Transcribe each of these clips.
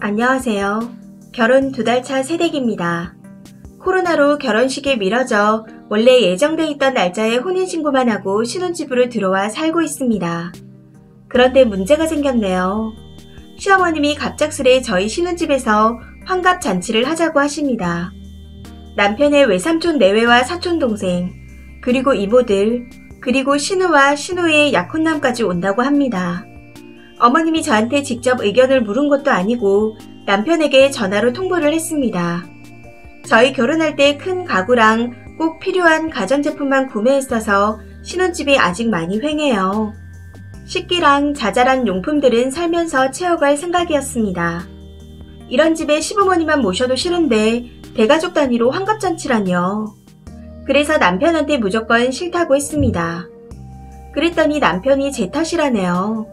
안녕하세요. 결혼 2달 차 새댁입니다. 코로나로 결혼식이 미뤄져 원래 예정돼 있던 날짜에 혼인신고만 하고 신혼집으로 들어와 살고 있습니다. 그런데 문제가 생겼네요. 시어머님이 갑작스레 저희 신혼집에서 환갑잔치를 하자고 하십니다. 남편의 외삼촌 내외와 사촌동생, 그리고 이모들, 그리고 신우와 신우의 약혼남까지 온다고 합니다. 어머님이 저한테 직접 의견을 물은 것도 아니고 남편에게 전화로 통보를 했습니다. 저희 결혼할 때 큰 가구랑 꼭 필요한 가전제품만 구매했어서 신혼집이 아직 많이 휑해요. 식기랑 자잘한 용품들은 살면서 채워갈 생각이었습니다. 이런 집에 시부모님만 모셔도 싫은데 대가족 단위로 환갑잔치라뇨. 그래서 남편한테 무조건 싫다고 했습니다. 그랬더니 남편이 제 탓이라네요.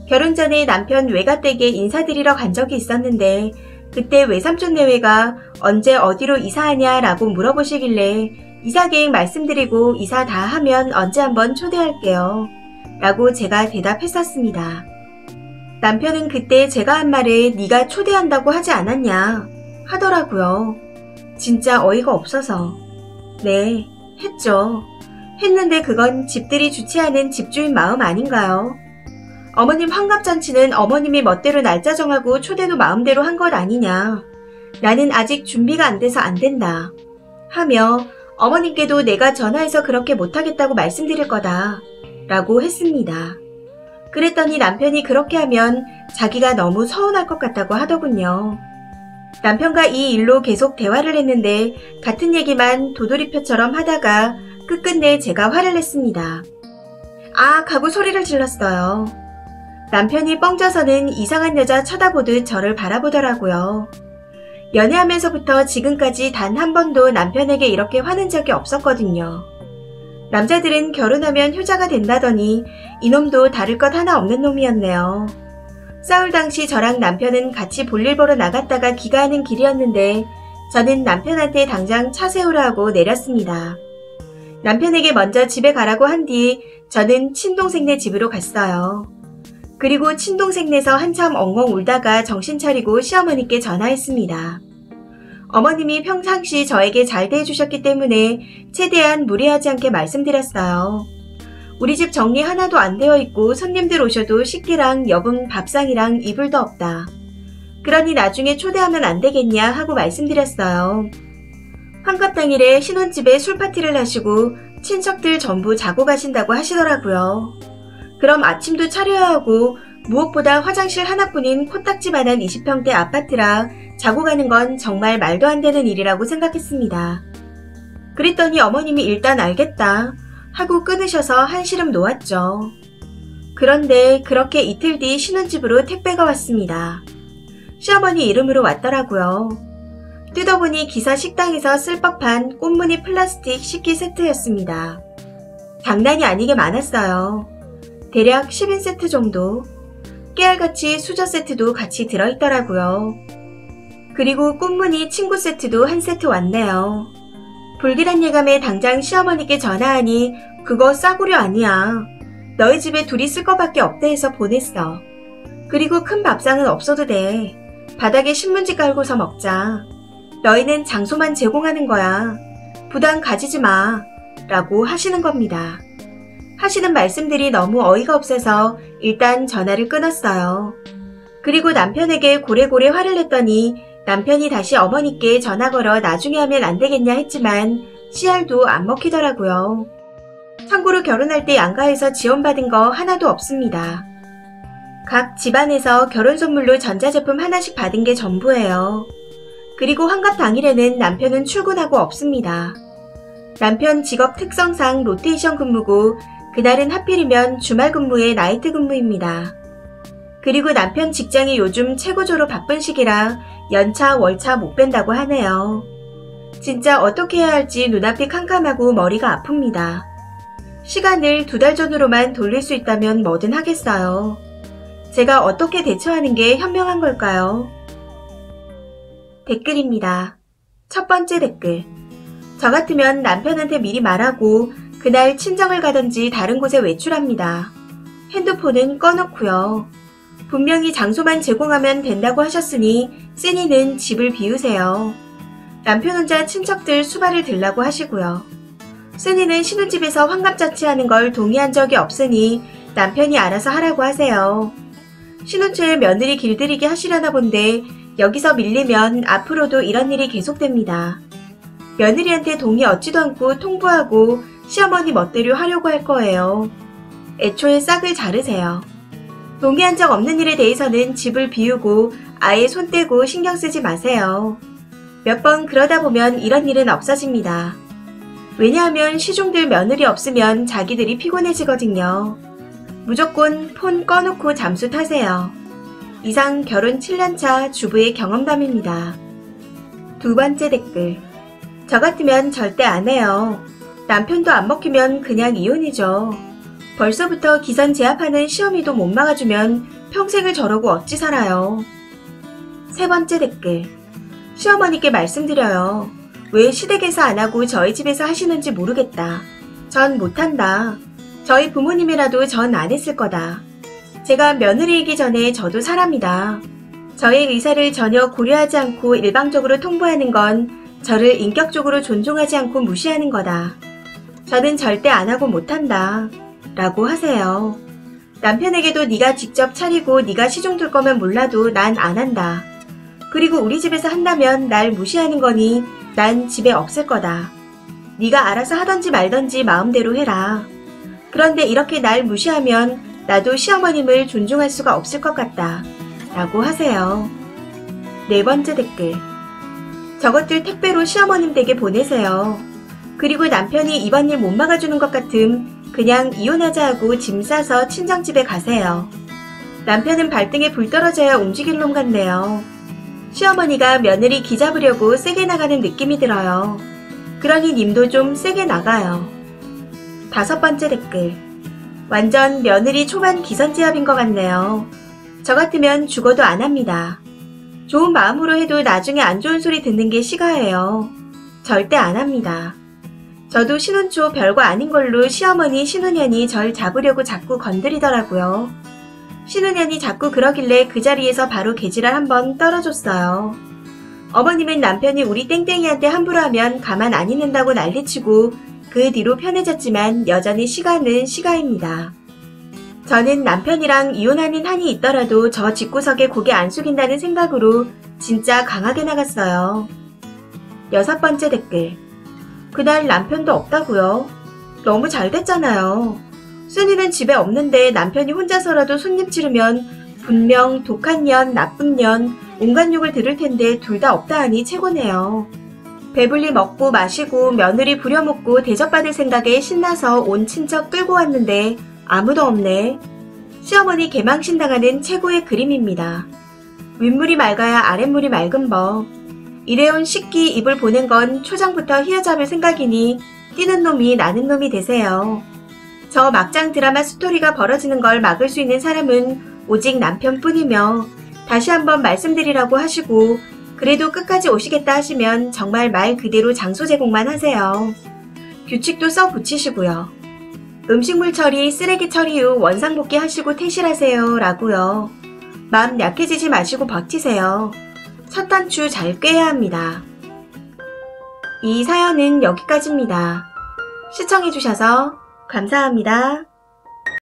결혼 전에 남편 외가댁에 인사드리러 간 적이 있었는데 그때 외삼촌 내외가 언제 어디로 이사하냐라고 물어보시길래 이사계획 말씀드리고 이사 다 하면 언제 한번 초대할게요 라고 제가 대답했었습니다. 남편은 그때 제가 한 말에 네가 초대한다고 하지 않았냐 하더라고요. 진짜 어이가 없어서. 네, 했죠. 했는데 그건 집들이 주최하는 집주인 마음 아닌가요? 어머님 환갑잔치는 어머님이 멋대로 날짜 정하고 초대도 마음대로 한 것 아니냐. 나는 아직 준비가 안 돼서 안 된다. 하며 어머님께도 내가 전화해서 그렇게 못하겠다고 말씀드릴 거다. 라고 했습니다. 그랬더니 남편이 그렇게 하면 자기가 너무 서운할 것 같다고 하더군요. 남편과 이 일로 계속 대화를 했는데 같은 얘기만 도돌이표처럼 하다가 끝끝내 제가 화를 냈습니다. 아 하고 소리를 질렀어요. 남편이 뻥져서는 이상한 여자 쳐다보듯 저를 바라보더라고요. 연애하면서부터 지금까지 단 한 번도 남편에게 이렇게 화낸 적이 없었거든요. 남자들은 결혼하면 효자가 된다더니 이놈도 다를 것 하나 없는 놈이었네요. 싸울 당시 저랑 남편은 같이 볼일 보러 나갔다가 귀가하는 길이었는데 저는 남편한테 당장 차 세우라고 내렸습니다. 남편에게 먼저 집에 가라고 한 뒤 저는 친동생네 집으로 갔어요. 그리고 친동생네서 한참 엉엉 울다가 정신 차리고 시어머니께 전화했습니다. 어머님이 평상시 저에게 잘 대해주셨기 때문에 최대한 무리하지 않게 말씀드렸어요. 우리 집 정리 하나도 안 되어 있고 손님들 오셔도 식기랑 여분 밥상이랑 이불도 없다. 그러니 나중에 초대하면 안 되겠냐 하고 말씀드렸어요. 환갑 당일에 신혼집에 술파티를 하시고 친척들 전부 자고 가신다고 하시더라고요. 그럼 아침도 차려야 하고 무엇보다 화장실 하나뿐인 코딱지만한 20평대 아파트라 자고 가는 건 정말 말도 안 되는 일이라고 생각했습니다. 그랬더니 어머님이 일단 알겠다 하고 끊으셔서 한시름 놓았죠. 그런데 그렇게 이틀 뒤 신혼집으로 택배가 왔습니다. 시어머니 이름으로 왔더라고요. 뜯어보니 기사 식당에서 쓸 법한 꽃무늬 플라스틱 식기 세트였습니다. 장난이 아니게 많았어요. 대략 10인 세트 정도. 깨알같이 수저 세트도 같이 들어있더라고요. 그리고 꽃무늬 친구 세트도 한 세트 왔네요. 불길한 예감에 당장 시어머니께 전화하니 그거 싸구려 아니야. 너희 집에 둘이 쓸 거밖에 없대 해서 보냈어. 그리고 큰 밥상은 없어도 돼. 바닥에 신문지 깔고서 먹자. 너희는 장소만 제공하는 거야. 부담 가지지 마. 라고 하시는 겁니다. 하시는 말씀들이 너무 어이가 없어서 일단 전화를 끊었어요. 그리고 남편에게 고래고래 화를 냈더니 남편이 다시 어머니께 전화 걸어 나중에 하면 안 되겠냐 했지만 씨알도 안 먹히더라고요. 참고로 결혼할 때 양가에서 지원받은 거 하나도 없습니다. 각 집안에서 결혼 선물로 전자제품 하나씩 받은 게 전부예요. 그리고 환갑 당일에는 남편은 출근하고 없습니다. 남편 직업 특성상 로테이션 근무고 그날은 하필이면 주말 근무에 나이트 근무입니다. 그리고 남편 직장이 요즘 최고조로 바쁜 시기라 연차 월차 못 뺀다고 하네요. 진짜 어떻게 해야 할지 눈앞이 캄캄하고 머리가 아픕니다. 시간을 2달 전으로만 돌릴 수 있다면 뭐든 하겠어요. 제가 어떻게 대처하는 게 현명한 걸까요? 댓글입니다. 첫 번째 댓글. 저 같으면 남편한테 미리 말하고 그날 친정을 가든지 다른 곳에 외출합니다. 핸드폰은 꺼놓고요. 분명히 장소만 제공하면 된다고 하셨으니 쓰니는 집을 비우세요. 남편 혼자 친척들 수발을 들라고 하시고요. 쓰니는 신혼집에서 환갑잔치하는 걸 동의한 적이 없으니 남편이 알아서 하라고 하세요. 신혼 초에 며느리 길들이기 하시려나 본데 여기서 밀리면 앞으로도 이런 일이 계속됩니다. 며느리한테 동의 얻지도 않고 통보하고 시어머니 멋대로 하려고 할 거예요. 애초에 싹을 자르세요. 동의한 적 없는 일에 대해서는 집을 비우고 아예 손 떼고 신경 쓰지 마세요. 몇 번 그러다 보면 이런 일은 없어집니다. 왜냐하면 시중들 며느리 없으면 자기들이 피곤해지거든요. 무조건 폰 꺼놓고 잠수 타세요. 이상 결혼 7년차 주부의 경험담입니다. 두 번째 댓글. 저 같으면 절대 안 해요. 남편도 안 먹히면 그냥 이혼이죠. 벌써부터 기선 제압하는 시어미도 못 막아주면 평생을 저러고 어찌 살아요. 세 번째 댓글. 시어머니께 말씀드려요. 왜 시댁에서 안 하고 저희 집에서 하시는지 모르겠다. 전 못한다. 저희 부모님이라도 전 안 했을 거다. 제가 며느리이기 전에 저도 사람이다. 저의 의사를 전혀 고려하지 않고 일방적으로 통보하는 건 저를 인격적으로 존중하지 않고 무시하는 거다. 저는 절대 안 하고 못한다. 라고 하세요. 남편에게도 네가 직접 차리고 네가 시중 둘 거면 몰라도 난 안 한다. 그리고 우리 집에서 한다면 날 무시하는 거니 난 집에 없을 거다. 네가 알아서 하던지 말던지 마음대로 해라. 그런데 이렇게 날 무시하면 나도 시어머님을 존중할 수가 없을 것 같다. 라고 하세요. 네 번째 댓글. 저것들 택배로 시어머님 댁에 보내세요. 그리고 남편이 이번 일 못 막아주는 것 같음 그냥 이혼하자 하고 짐 싸서 친정집에 가세요. 남편은 발등에 불 떨어져야 움직일 놈 같네요. 시어머니가 며느리 기 잡으려고 세게 나가는 느낌이 들어요. 그러니 님도 좀 세게 나가요. 다섯 번째 댓글. 완전 며느리 초반 기선제압인 것 같네요. 저 같으면 죽어도 안 합니다. 좋은 마음으로 해도 나중에 안 좋은 소리 듣는 게 시가해요. 절대 안 합니다. 저도 신혼 초 별거 아닌 걸로 시어머니 신혼년이 절 잡으려고 자꾸 건드리더라고요. 신혼년이 자꾸 그러길래 그 자리에서 바로 개지랄 한번 떨어졌어요. 어머님은 남편이 우리 땡땡이한테 함부로 하면 가만 안 있는다고 난리치고 그 뒤로 편해졌지만 여전히 시가는 시가입니다. 저는 남편이랑 이혼하는 한이 있더라도 저 집구석에 고개 안 숙인다는 생각으로 진짜 강하게 나갔어요. 여섯 번째 댓글. 그날 남편도 없다고요? 너무 잘 됐잖아요. 순이는 집에 없는데 남편이 혼자서라도 손님 치르면 분명 독한 년, 나쁜 년, 온갖 욕을 들을 텐데 둘 다 없다 하니 최고네요. 배불리 먹고 마시고 며느리 부려먹고 대접받을 생각에 신나서 온 친척 끌고 왔는데 아무도 없네. 시어머니 개망신당하는 최고의 그림입니다. 윗물이 맑아야 아랫물이 맑은 법. 일해온 식기 입을 보낸 건 초장부터 휘어잡을 생각이니 뛰는 놈이 나는 놈이 되세요. 저 막장 드라마 스토리가 벌어지는 걸 막을 수 있는 사람은 오직 남편뿐이며 다시 한번 말씀드리라고 하시고 그래도 끝까지 오시겠다 하시면 정말 말 그대로 장소 제공만 하세요. 규칙도 써 붙이시고요. 음식물 처리, 쓰레기 처리 후 원상복귀 하시고 퇴실하세요 라고요. 마음 약해지지 마시고 버티세요. 첫 단추 잘 꿰야 합니다. 이 사연은 여기까지입니다. 시청해주셔서 감사합니다.